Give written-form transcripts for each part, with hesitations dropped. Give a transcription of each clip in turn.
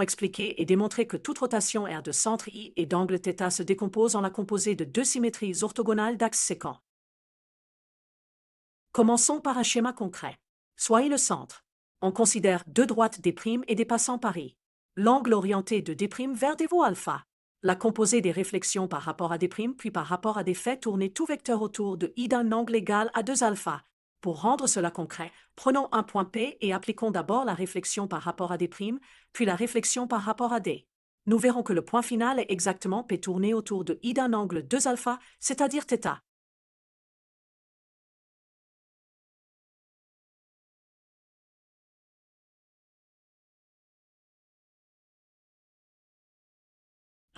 expliqué et démontré que toute rotation R de centre I et d'angle θ se décompose en la composée de deux symétries orthogonales d'axes sécants. Commençons par un schéma concret. Soit I le centre. On considère deux droites D' et dépassant par I. L'angle orienté de D' vers des voies alpha. La composée des réflexions par rapport à D' puis par rapport à des faits tourner tout vecteur autour de I d'un angle égal à 2 alpha. Pour rendre cela concret, prenons un point P et appliquons d'abord la réflexion par rapport à D', puis la réflexion par rapport à D. Nous verrons que le point final est exactement P tourné autour de I d'un angle 2 alpha, c'est-à-dire θ.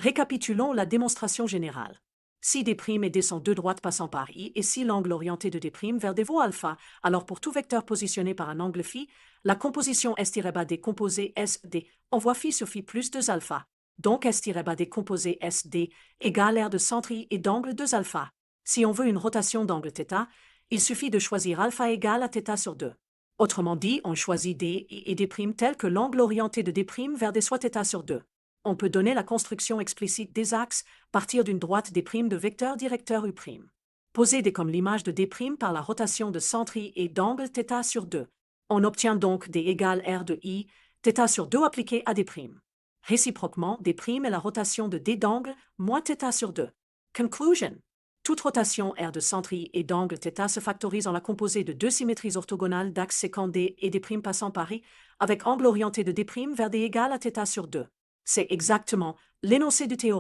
Récapitulons la démonstration générale. Si D' et D sont deux droites passant par I et si l'angle orienté de D' vers des voies alpha, alors pour tout vecteur positionné par un angle phi, la composition S-D composée SD, on voit phi sur phi plus 2 alpha. Donc S-D composée SD égale R de centre I et d'angle 2 alpha. Si on veut une rotation d'angle θ, il suffit de choisir alpha égale à θ sur 2. Autrement dit, on choisit D et D' tel que l'angle orienté de D' vers des soit θ sur 2. On peut donner la construction explicite des axes, partir d'une droite D' de vecteur directeur U'. Poser D comme l'image de D' par la rotation de centre I et d'angle θ sur 2. On obtient donc D égale R de I, θ sur 2 appliqué à D'. Réciproquement, D' est la rotation de D d'angle moins θ sur 2. Conclusion. Toute rotation R de centre I et d'angle θ se factorise en la composée de deux symétries orthogonales d'axes sécants D et D' passant par I, avec angle orienté de D' vers D égale à θ sur 2. C'est exactement l'énoncé du théorème.